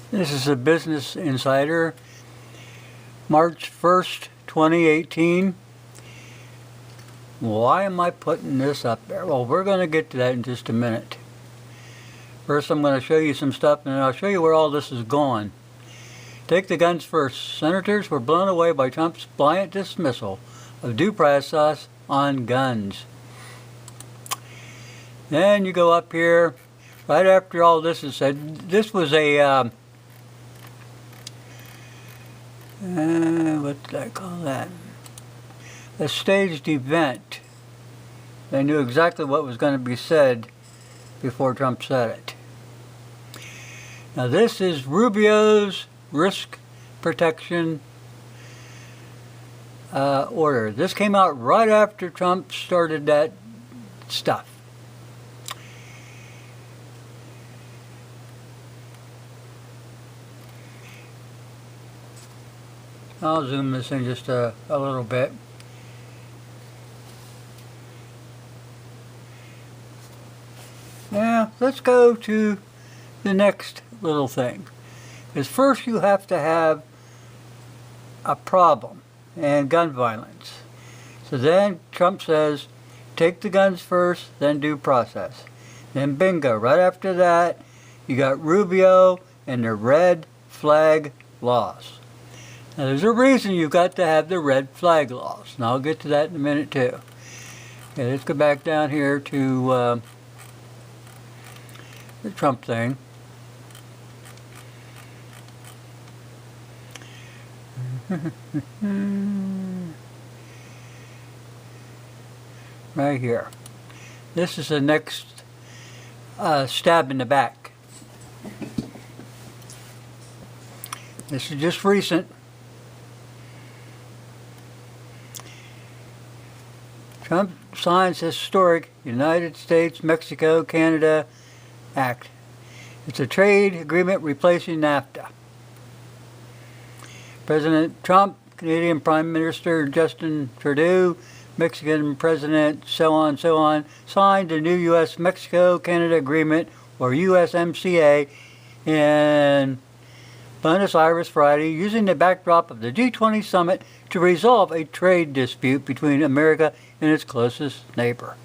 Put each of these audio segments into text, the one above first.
This is a Business Insider, March 1st, 2018. Why am I putting this up there? Well, we're going to get to that in just a minute. First, I'm going to show you some stuff, and then I'll show you where all this is going. Take the guns first. Senators were blown away by Trump's blunt dismissal of due process on guns. Then you go up here, right after all this is said. This was a, what did I call that? A staged event. They knew exactly what was going to be said before Trump said it. Now this is Rubio's risk protection order. This came out right after Trump started that stuff. I'll zoom this in just a little bit. Now, let's go to the next little thing. Because first you have to have a problem and gun violence. So then Trump says, take the guns first, then due process. Then bingo, right after that, you got Rubio and the red flag laws. Now there's a reason you've got to have the red flag laws. And I'll get to that in a minute too. Okay, let's go back down here to the Trump thing. Right here. This is the next stab in the back. This is just recent. Trump signs historic United States-Mexico-Canada Act. It's a trade agreement replacing NAFTA. President Trump, Canadian Prime Minister Justin Trudeau, Mexican President, so on, signed the new U.S.-Mexico-Canada Agreement, or USMCA, in Buenos Aires Friday, using the backdrop of the G20 summit to resolve a trade dispute between America and its closest neighbor.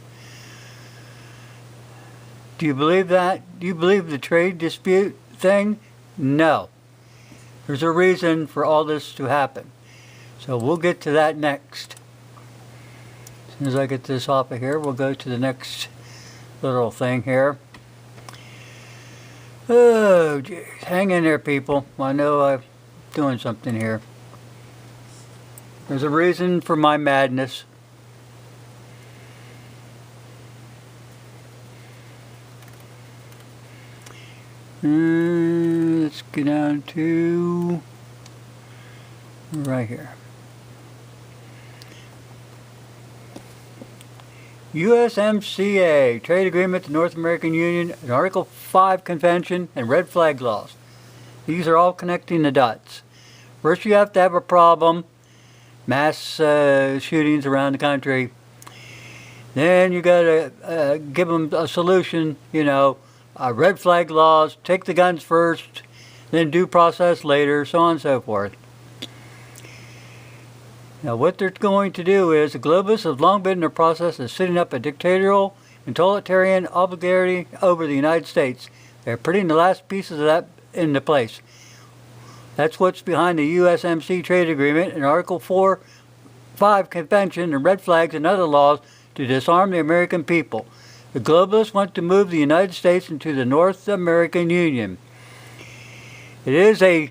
Do you believe that? Do you believe the trade dispute thing? No. There's a reason for all this to happen. So we'll get to that next. As soon as I get this off of here, we'll go to the next little thing here. Oh, geez. Hang in there, people. I know I'm doing something here. There's a reason for my madness. Let's get down to right here. USMCA, Trade Agreement, the North American Union, and Article 5 Convention, and red flag laws. These are all connecting the dots. First you have to have a problem, mass shootings around the country. Then you got to give them a solution, you know, red flag laws, take the guns first, then due process later, so on and so forth. Now what they're going to do is, the globalists have long been in the process of setting up a dictatorial and totalitarian oligarchy over the United States. They're putting the last pieces of that into place. That's what's behind the USMC trade agreement and Article 5 Convention and red flags and other laws to disarm the American people. The globalists want to move the United States into the North American Union. The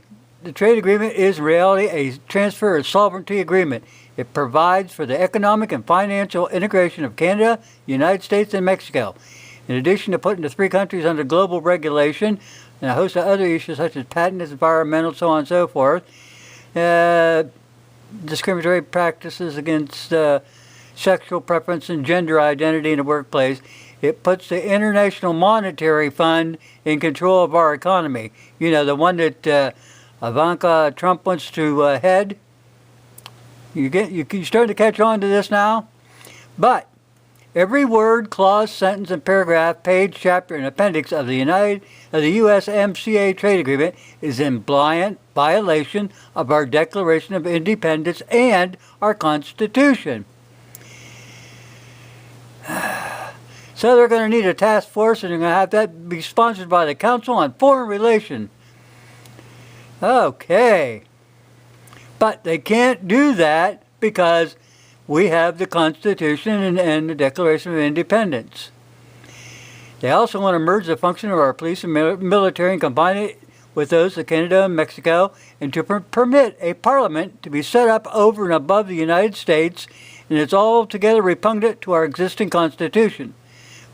trade agreement is in reality a transfer of sovereignty agreement. It provides for the economic and financial integration of Canada, the United States, and Mexico. In addition to putting the three countries under global regulation and a host of other issues such as patents, environmental, so on and so forth, discriminatory practices against sexual preference and gender identity in the workplace, it puts the International Monetary Fund in control of our economy. You know, the one that Ivanka Trump wants to head. You're starting to catch on to this now? But Every word, clause, sentence, and paragraph, page, chapter, and appendix of the USMCA trade agreement is in blind violation of our Declaration of Independence and our Constitution. So they're going to need a task force, and they're going to have that be sponsored by the Council on Foreign Relations. Okay. But they can't do that because we have the Constitution and the Declaration of Independence. They also want to merge the function of our police and military and combine it with those of Canada and Mexico, and to permit a parliament to be set up over and above the United States, and it's altogether repugnant to our existing Constitution.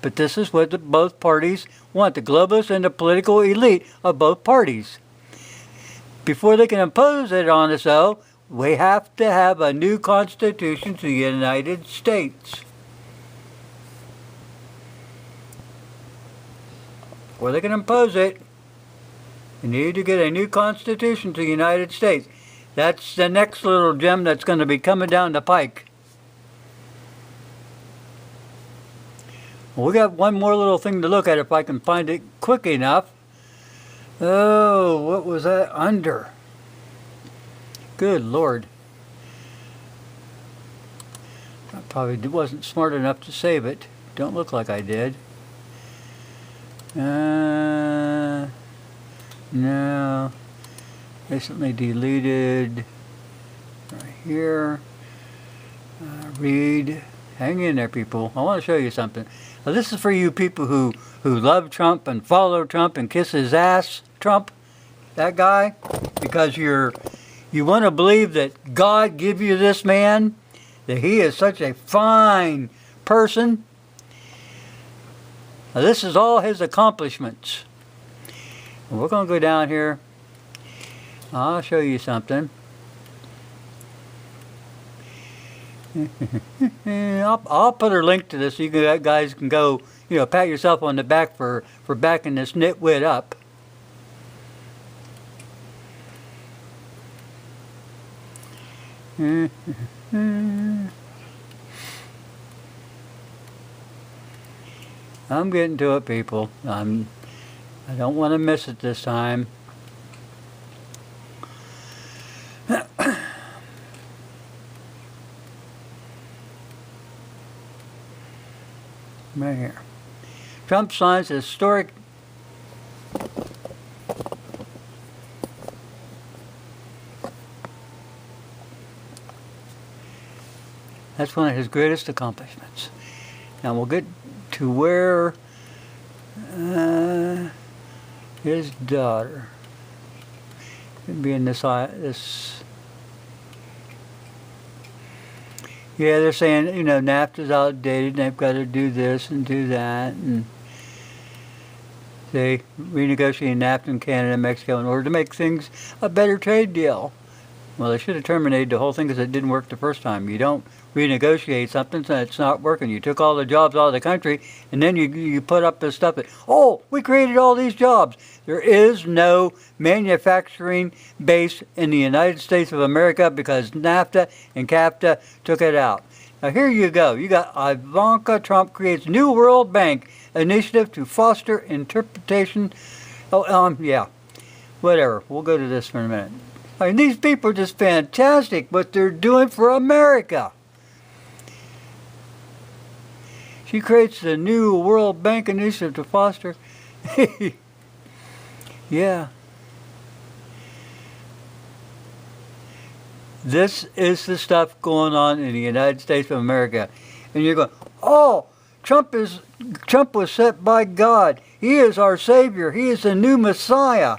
But this is what both parties want, the globalists and the political elite of both parties. Before they can impose it on us, though, we have to have a new Constitution to the United States. Before they can impose it, we need to get a new Constitution to the United States. That's the next little gem that's going to be coming down the pike. Well, we got one more little thing to look at if I can find it quick enough. Oh, what was that under? Good Lord. I probably wasn't smart enough to save it. Don't look like I did. No. Recently deleted. Right here. Read. Hang in there, people. I want to show you something. Now, this is for you people who love Trump and follow Trump and kiss his ass, Trump, that guy, because you want to believe that God gave you this man, that he is such a fine person. Now, this is all his accomplishments. And we're going to go down here. I'll show you something. I'll put a link to this so you guys can go, pat yourself on the back for backing this nitwit up. I'm getting to it, people. I don't want to miss it this time. Right here. Trump signs historic that's one of his greatest accomplishments. Now we'll get to where his daughter could be in this. Yeah, they're saying, NAFTA's outdated and they've got to do this and do that. And they renegotiated NAFTA in Canada and Mexico in order to make things a better trade deal. Well, they should have terminated the whole thing because it didn't work the first time. You don't renegotiate something so it's not working. You took all the jobs out of the country and then you put up this stuff that, we created all these jobs. There is no manufacturing base in the United States of America because NAFTA and CAFTA took it out. Now here you go. You got Ivanka Trump creates New World Bank initiative to foster interpretation. Yeah, whatever. We'll go to this for a minute. I mean, these people are just fantastic, what they're doing for America. She creates the New World Bank initiative to foster. Yeah. This is the stuff going on in the United States of America. And you're going, Trump was set by God. He is our Savior. He is the new Messiah.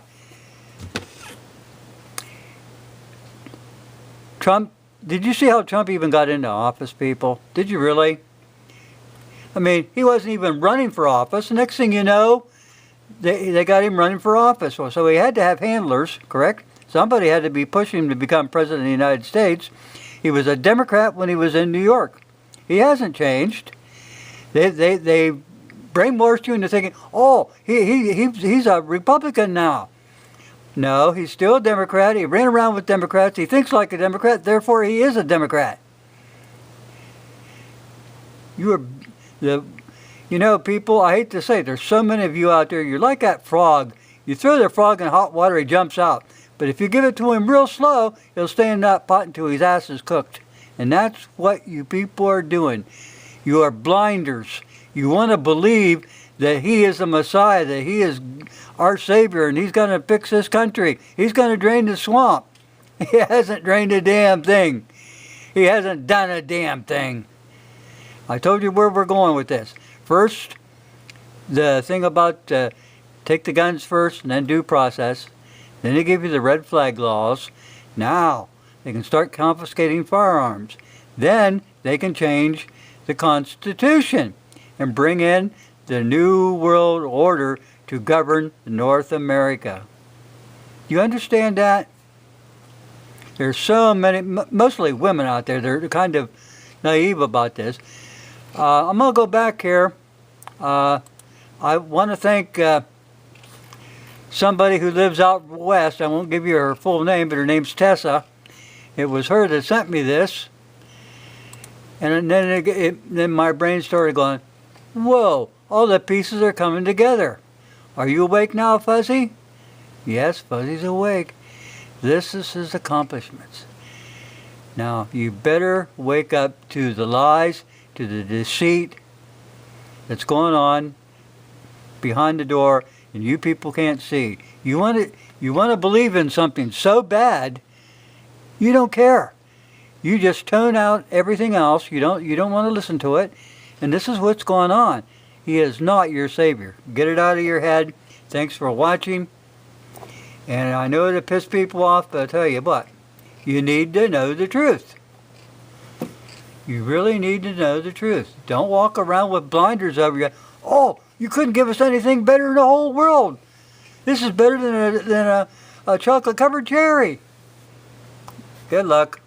Trump, did you see how Trump even got into office, people? Did you really? I mean, he wasn't even running for office. The next thing you know, they got him running for office. So he had to have handlers, correct? Somebody had to be pushing him to become president of the United States. He was a Democrat when he was in New York. He hasn't changed. They brainwashed you into thinking, he's a Republican now. No, he's still a Democrat. He ran around with Democrats. He thinks like a Democrat. Therefore, he is a Democrat. The, you know, people, I hate to say it, there's so many of you out there, you're like that frog. You throw the frog in hot water, he jumps out. But if you give it to him real slow, he'll stay in that pot until his ass is cooked. And that's what you people are doing. You are blinders. You want to believe that he is the Messiah, that he is our Savior, and he's going to fix this country. He's going to drain the swamp. He hasn't drained a damn thing. He hasn't done a damn thing. I told you where we're going with this. First, the thing about take the guns first and then due process. Then they give you the red flag laws. Now they can start confiscating firearms. Then they can change the Constitution and bring in the New World Order to govern North America. You understand that? There's so many, mostly women out there, they're kind of naive about this. I'm going to go back here. I want to thank somebody who lives out west. I won't give you her full name, but her name's Tessa. It was her that sent me this. And then my brain started going, whoa, all the pieces are coming together. Are you awake now, Fuzzy? Yes, Fuzzy's awake. This is his accomplishments. Now, you better wake up to the lies, to the deceit that's going on behind the door, and you people can't see. You want to believe in something so bad, you don't care. You just tune out everything else. You don't want to listen to it. And this is what's going on. He is not your Savior. Get it out of your head. Thanks for watching. And I know it pisses people off, but I'll tell you what. You need to know the truth. You really need to know the truth. Don't walk around with blinders over you. Oh, you couldn't give us anything better in the whole world. This is better than a chocolate-covered cherry. Good luck.